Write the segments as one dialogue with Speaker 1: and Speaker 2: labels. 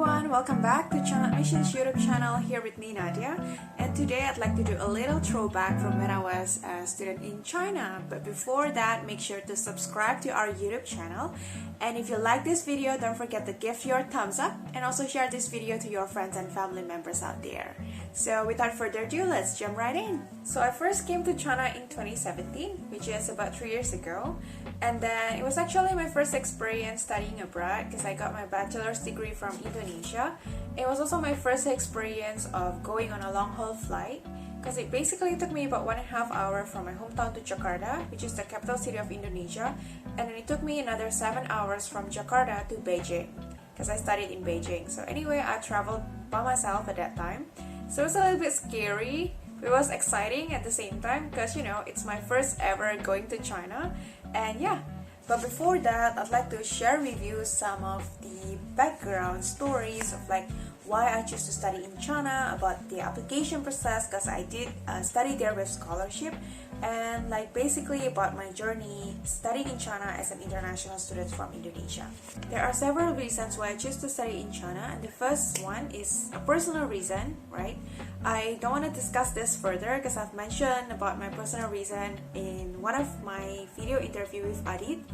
Speaker 1: everyone, welcome back to Channel Admissions YouTube channel here with me Nadia, and today I'd like to do a little throwback from when I was a student in China. But before that, make sure to subscribe to our YouTube channel, and if you like this video, don't forget to give your thumbs up and also share this video to your friends and family members out there. So without further ado, let's jump right in. So I first came to China in 2017, which is about 3 years ago, and then it was actually my first experience studying abroad because I got my bachelor's degree from Indonesia. It was also my first experience of going on a long-haul flight because it basically took me about 1.5 hours from my hometown to Jakarta, which is the capital city of Indonesia, and then it took me another 7 hours from Jakarta to Beijing because I studied in Beijing. So anyway, I traveled by myself at that time, so it was a little bit scary. It was exciting at the same time because, you know, it's my first ever going to China, and yeah. But before that, I'd like to share with you some of the background stories of like why I choose to study in China, about the application process because I did study there with scholarship, and like basically about my journey studying in China as an international student from Indonesia. There are several reasons why I choose to study in China, and the first one is a personal reason, right? I don't want to discuss this further because I've mentioned about my personal reason in one of my video interview with Adit,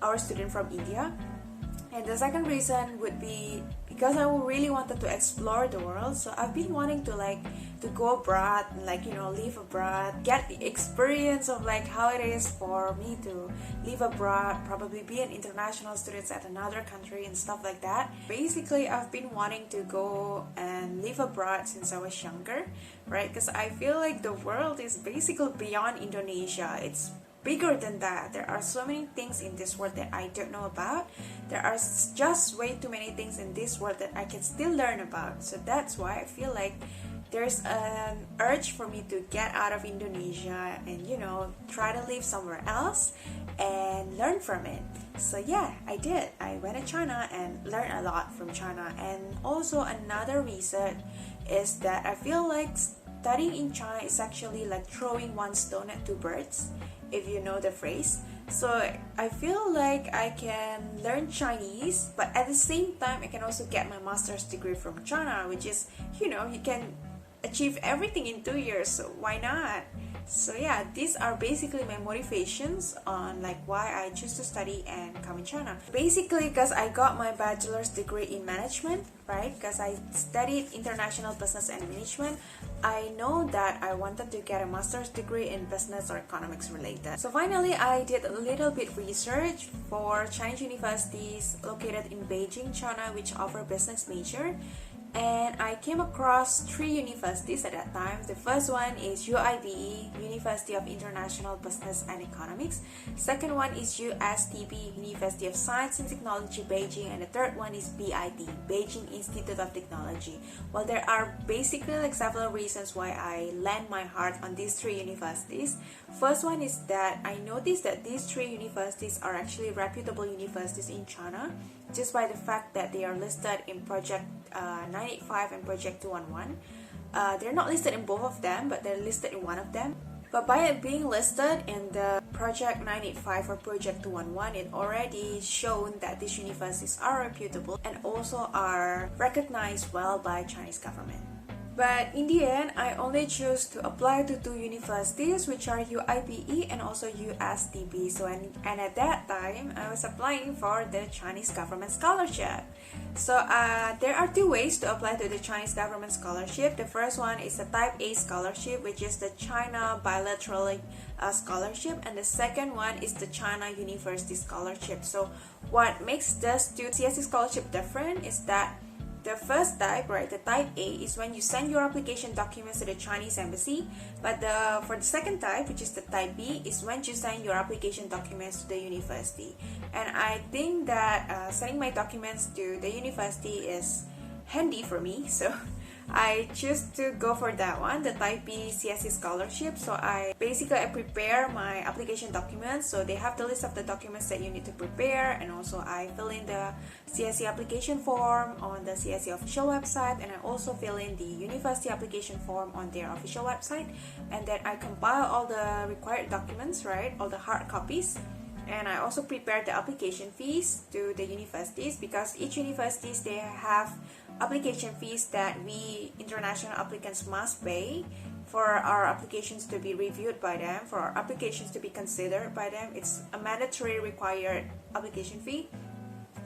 Speaker 1: our student from India. And the second reason would be because I really wanted to explore the world. So I've been wanting to go abroad and live abroad, get the experience of like how it is for me to live abroad, probably be an international student at another country and stuff like that. Basically, I've been wanting to go and live abroad since I was younger, right? Because I feel like the world is basically beyond Indonesia. It's bigger than that. There are so many things in this world that I don't know about. There are just way too many things in this world that I can still learn about. So that's why I feel like there's an urge for me to get out of Indonesia and, you know, try to live somewhere else and learn from it. So yeah, I did. I went to China and learned a lot from China. And also another reason is that I feel like studying in China is actually like throwing one stone at two birds, if you know the phrase. So I feel like I can learn Chinese, but at the same time I can also get my master's degree from China, which is, you know, you can achieve everything in 2 years, so why not? So yeah, these are basically my motivations on like why I choose to study and come in China. Basically because I got my bachelor's degree in management, right? Because I studied international business and management, I know that I wanted to get a master's degree in business or economics related. So finally, I did a little bit research for Chinese universities located in Beijing, China, which offer business major. And I came across 3 universities at that time. The first one is UIBE, University of International Business and Economics. Second one is USTB, University of Science and Technology, Beijing. And the third one is BIT, Beijing Institute of Technology. Well, there are basically like several reasons why I land my heart on these 3 universities. First one is that I noticed that these 3 universities are actually reputable universities in China, just by the fact that they are listed in Project 985 and Project 211. They're not listed in both of them, but they're listed in one of them. But by it being listed in the Project 985 or Project 211, it already shown that these universities are reputable and also are recognized well by Chinese government. But in the end, I only chose to apply to 2 universities, which are UIBE and also USTB. So and at that time, I was applying for the Chinese government scholarship. So there are 2 ways to apply to the Chinese government scholarship. The first one is the Type A scholarship, which is the China bilateral scholarship, and the second one is the China University scholarship. So what makes these 2 CSC scholarship different is that the first type, right, the type A, is when you send your application documents to the Chinese embassy. But for the second type, which is the type B, is when you send your application documents to the university. And I think that sending my documents to the university is handy for me, so I choose to go for that one, the Type B CSC Scholarship. So I prepare my application documents. So they have the list of the documents that you need to prepare, and also I fill in the CSC application form on the CSC official website, and I also fill in the university application form on their official website, and then I compile all the required documents, right, all the hard copies. And I also prepare the application fees to the universities, because each universities, they have application fees that we international applicants must pay for our applications to be reviewed by them, for our applications to be considered by them. It's a mandatory required application fee.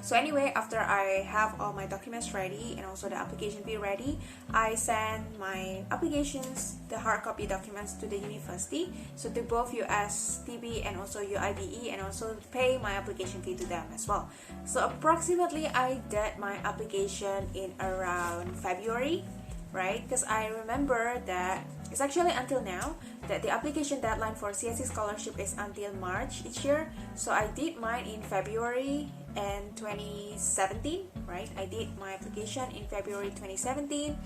Speaker 1: So anyway, after I have all my documents ready and also the application fee ready, I send my applications, the hard copy documents, to the university, so to both USTB and also UIBE, and also pay my application fee to them as well. So approximately I did my application in around February, right? Because I remember that it's actually until now that the application deadline for CSC Scholarship is until March each year. So I did mine in February and 2017, right? I did my application in February 2017,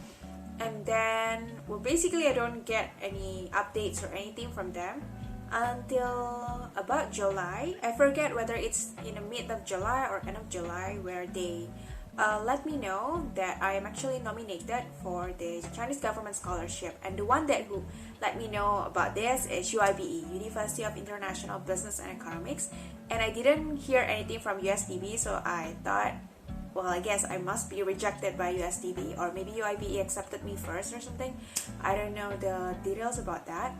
Speaker 1: and then, well, basically I don't get any updates or anything from them until about July. I forget whether it's in the mid of July or end of July, where they let me know that I am actually nominated for the Chinese government scholarship. And the one that who let me know about this is UIBE, University of International Business and Economics. And I didn't hear anything from USDB, so I thought, well, I guess I must be rejected by USDB, or maybe UIBE accepted me first or something. I don't know the details about that.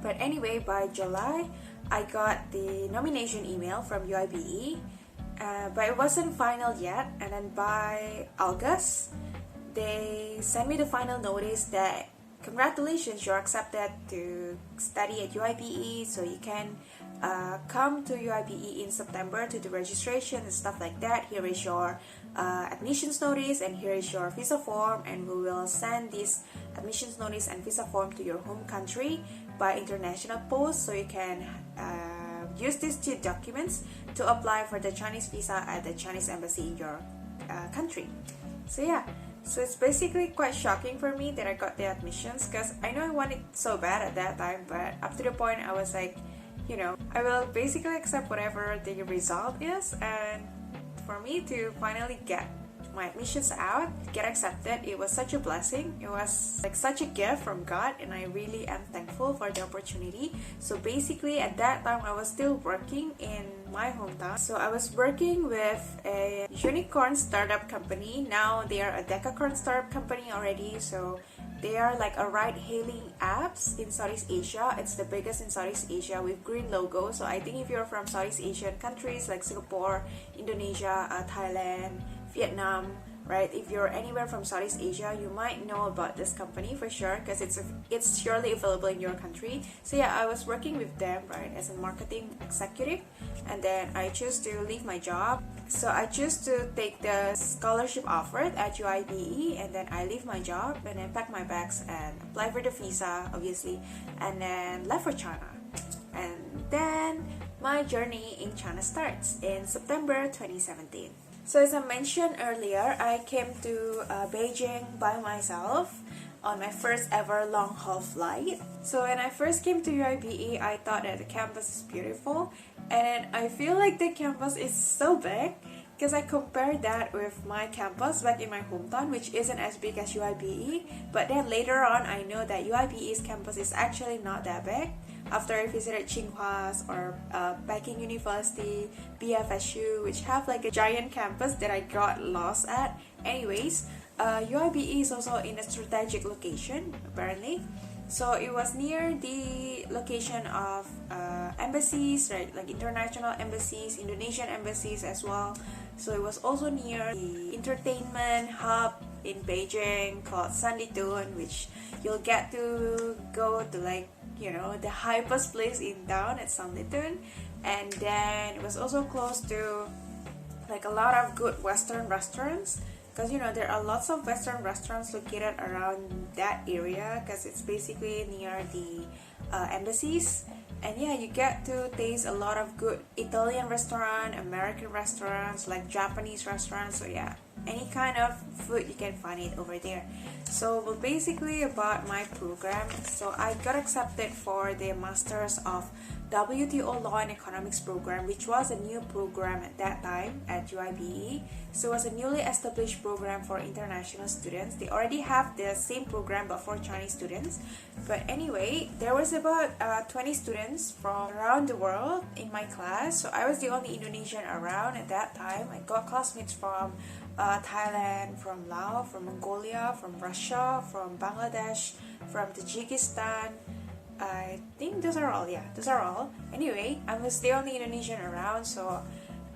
Speaker 1: But anyway, by July, I got the nomination email from UIBE. But it wasn't final yet, and then by August they sent me the final notice that congratulations, you're accepted to study at UIBE, so you can come to UIBE in September to do registration and stuff like that. Here is your admissions notice, and here is your visa form, and we will send this admissions notice and visa form to your home country by international post, so you can use these two documents to apply for the Chinese visa at the Chinese embassy in your country. So yeah, so it's basically quite shocking for me that I got the admissions, because I know I wanted so bad at that time, but up to the point I was like, you know, I will basically accept whatever the result is. And for me to finally get my admissions out, get accepted, it was such a blessing. It was like such a gift from God, and I really am thankful for the opportunity. So basically at that time I was still working in my hometown. So I was working with a unicorn startup company. Now they are a decacorn startup company already. So they are like a ride-hailing apps in Southeast Asia. It's the biggest in Southeast Asia with green logo. So I think if you're from Southeast Asian countries like Singapore, Indonesia, Thailand, Vietnam, right? If you're anywhere from Southeast Asia, you might know about this company for sure, because it's surely available in your country. So yeah, I was working with them, right, as a marketing executive, and then I chose to leave my job. So I chose to take the scholarship offered at UIBE, and then I leave my job and then pack my bags and apply for the visa, obviously, and then left for China. And then my journey in China starts in September 2017. So as I mentioned earlier, I came to Beijing by myself on my first ever long haul flight. So when I first came to UIBE, I thought that the campus is beautiful, and I feel like the campus is so big, because I compared that with my campus back in my hometown, which isn't as big as UIBE. But then later on, I know that UIBE's campus is actually not that big. After I visited Tsinghua or Peking University, BFSU, which have like a giant campus that I got lost at. Anyways, UIBE is also in a strategic location, apparently. So it was near the location of embassies, right? Like international embassies, Indonesian embassies as well. So it was also near the entertainment hub in Beijing called Sanlitun, which you'll get to go to, like, you know, the hypest place in town at Sanlitun. And then it was also close to like a lot of good Western restaurants, because, you know, there are lots of Western restaurants located around that area, because it's basically near the embassies. And yeah, you get to taste a lot of good Italian restaurant, American restaurants, like Japanese restaurants. So yeah, any kind of food you can find it over there. So well, basically about my program, so I got accepted for the Masters of WTO Law and Economics program, which was a new program at that time at UIBE. So it was a newly established program for international students. They already have the same program but for Chinese students. But anyway, there was about 20 students from around the world in my class. So I was the only Indonesian around at that time. I got classmates from Thailand, from Laos, from Mongolia, from Russia, from Bangladesh, from Tajikistan. I think those are all. Anyway, I was the only Indonesian around, so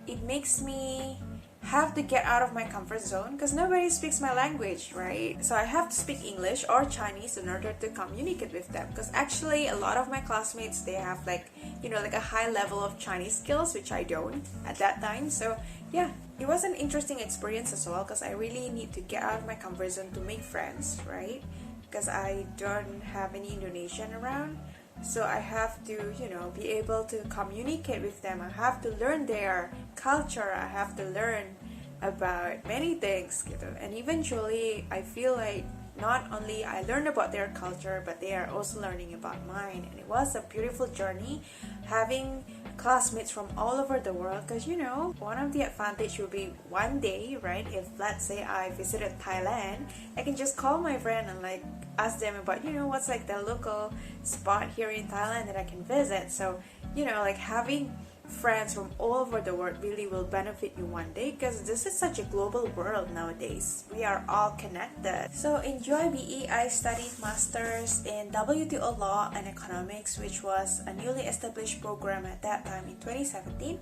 Speaker 1: it makes me have to get out of my comfort zone because nobody speaks my language, right? So I have to speak English or Chinese in order to communicate with them, because actually a lot of my classmates, they have like a high level of Chinese skills, which I don't at that time. So yeah, it was an interesting experience as well, because I really need to get out of my comfort zone to make friends, right? Because I don't have any Indonesian around, so I have to be able to communicate with them. I have to learn their culture. I have to learn about many things gitu. And eventually I feel like not only I learned about their culture, but they are also learning about mine. And it was a beautiful journey having classmates from all over the world, because one of the advantage will be one day, right, if let's say I visited Thailand, I can just call my friend and like ask them about what's like the local spot here in Thailand that I can visit. So like having friends from all over the world really will benefit you one day, because this is such a global world nowadays. We are all connected. So in UIBE, I studied masters in WTO Law and Economics, which was a newly established program at that time in 2017.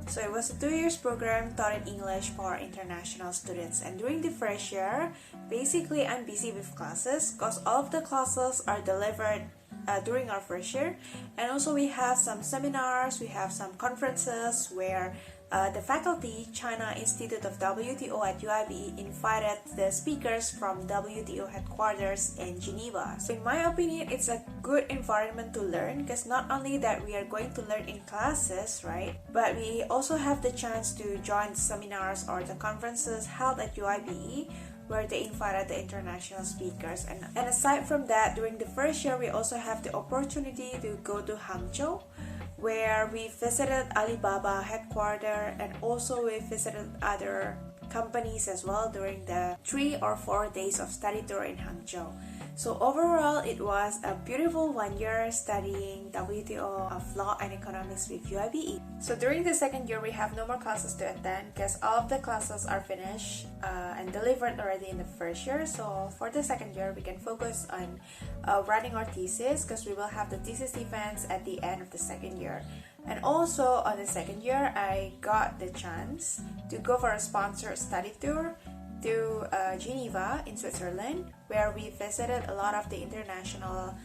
Speaker 1: So it was a 2 years program taught in English for international students. And during the first year, basically I'm busy with classes because all of the classes are delivered during our first year. And also we have some seminars, we have some conferences where the faculty, China Institute of WTO at UIBE, invited the speakers from WTO headquarters in Geneva. So in my opinion, it's a good environment to learn, because not only that we are going to learn in classes, right, but we also have the chance to join seminars or the conferences held at UIBE, where they invited the international speakers. And aside from that, during the first year, we also have the opportunity to go to Hangzhou, where we visited Alibaba headquarters, and also we visited other companies as well during the 3 or 4 days of study tour in Hangzhou. So overall, it was a beautiful 1 year studying WTO of Law and Economics with UIBE. So during the second year, we have no more classes to attend because all of the classes are finished and delivered already in the first year. So for the second year, we can focus on writing our thesis, because we will have the thesis events at the end of the second year. And also on the second year, I got the chance to go for a sponsored study tour to Geneva in Switzerland, where we visited a lot of the international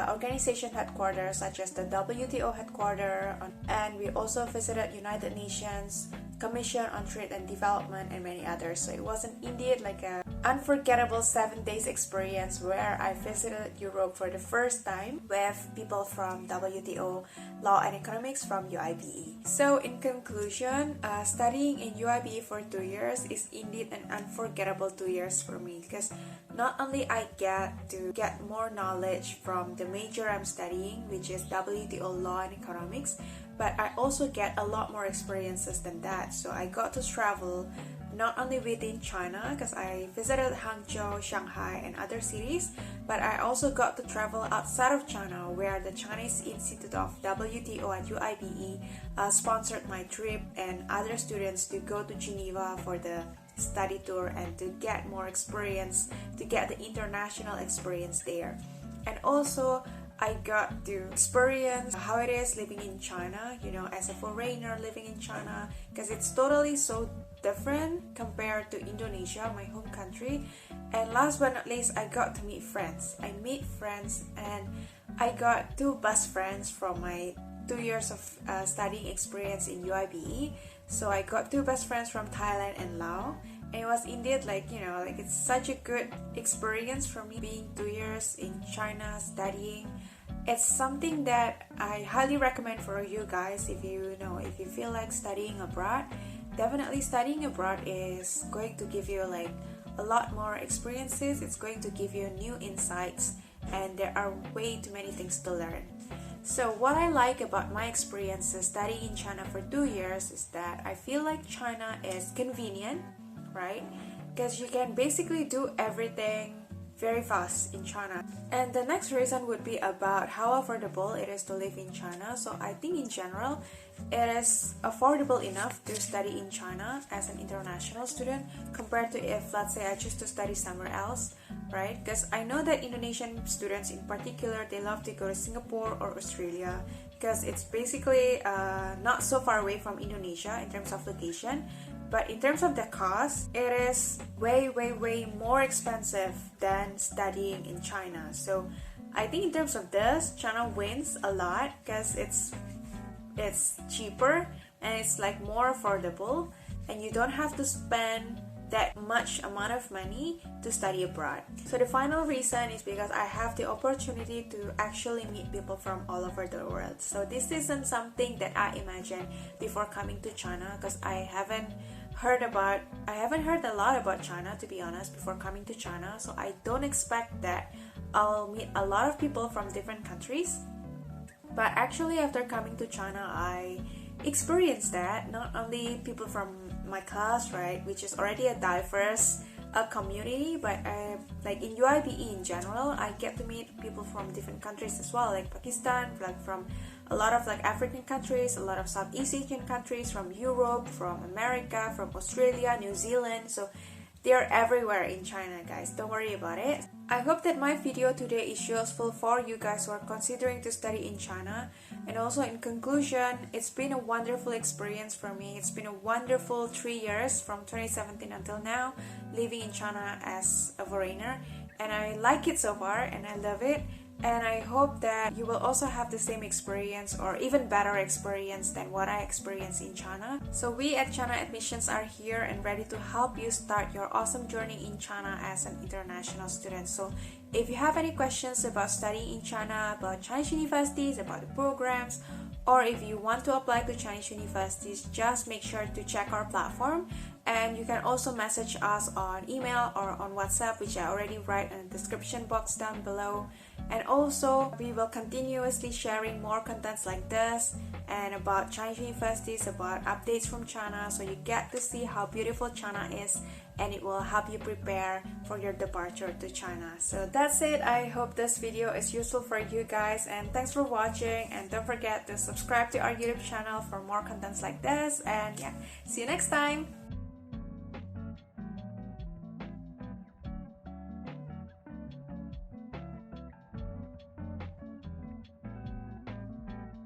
Speaker 1: organization headquarters, such as the WTO headquarters, and we also visited United Nations Commission on Trade and Development and many others. So it was indeed like a unforgettable 7 days experience where I visited Europe for the first time with people from WTO Law and Economics from UIBE. So in conclusion, studying in UIBE for 2 years is indeed an unforgettable 2 years for me, because not only I get to get more knowledge from the major I'm studying, which is WTO Law and Economics, but I also get a lot more experiences than that. So I got to travel not only within China, because I visited Hangzhou, Shanghai, and other cities, but I also got to travel outside of China, where the Chinese Institute of WTO at UIBE sponsored my trip and other students to go to Geneva for the study tour and to get more experience, to get the international experience there. And also, I got to experience how it is living in China, as a foreigner living in China, because it's totally so different compared to Indonesia, my home country. And last but not least, I got to meet friends. I made friends, and I got 2 best friends from my 2 years of studying experience in UIBE. So I got 2 best friends from Thailand and Laos. And it was indeed it's such a good experience for me being 2 years in China studying. It's something that I highly recommend for you guys if you feel like studying abroad. Definitely studying abroad is going to give you a lot more experiences. It's going to give you new insights, and there are way too many things to learn. So what I like about my experiences studying in China for 2 years is that I feel like China is convenient, right? Because you can basically do everything very fast in China. And the next reason would be about how affordable it is to live in China. So I think in general it is affordable enough to study in China as an international student compared to if, let's say, I choose to study somewhere else, right? Because I know that Indonesian students in particular, they love to go to Singapore or Australia because it's basically not so far away from Indonesia in terms of location. But in terms of the cost, it is way more expensive than studying in China. So I think in terms of this, China wins a lot because it's cheaper and it's like more affordable, and you don't have to spend that much amount of money to study abroad. So the final reason is because I have the opportunity to actually meet people from all over the world. So this isn't something that I imagined before coming to China, because I haven't heard a lot about China, to be honest, before coming to China. So I don't expect that I'll meet a lot of people from different countries. But actually after coming to China, I experienced that. Not only people from my class, right, which is already a diverse community, but like in UIBE in general, I get to meet people from different countries as well, like Pakistan, like from a lot of like African countries, a lot of Southeast Asian countries, from Europe, from America, from Australia, New Zealand. So they're everywhere in China, guys. Don't worry about it. I hope that my video today is useful for you guys who are considering to study in China. And also in conclusion, it's been a wonderful experience for me. It's been a wonderful 3 years from 2017 until now, living in China as a foreigner. And I like it so far and I love it. And I hope that you will also have the same experience or even better experience than what I experienced in China. So we at China Admissions are here and ready to help you start your awesome journey in China as an international student. So if you have any questions about studying in China, about Chinese universities, about the programs, or if you want to apply to Chinese universities, just make sure to check our platform. And you can also message us on email or on WhatsApp, which I already write in the description box down below. And also, we will continuously sharing more contents like this and about Chinese universities, about updates from China, so you get to see how beautiful China is, and it will help you prepare for your departure to China. So that's it. I hope this video is useful for you guys, and thanks for watching, and don't forget to subscribe to our YouTube channel for more contents like this. And yeah, see you next time.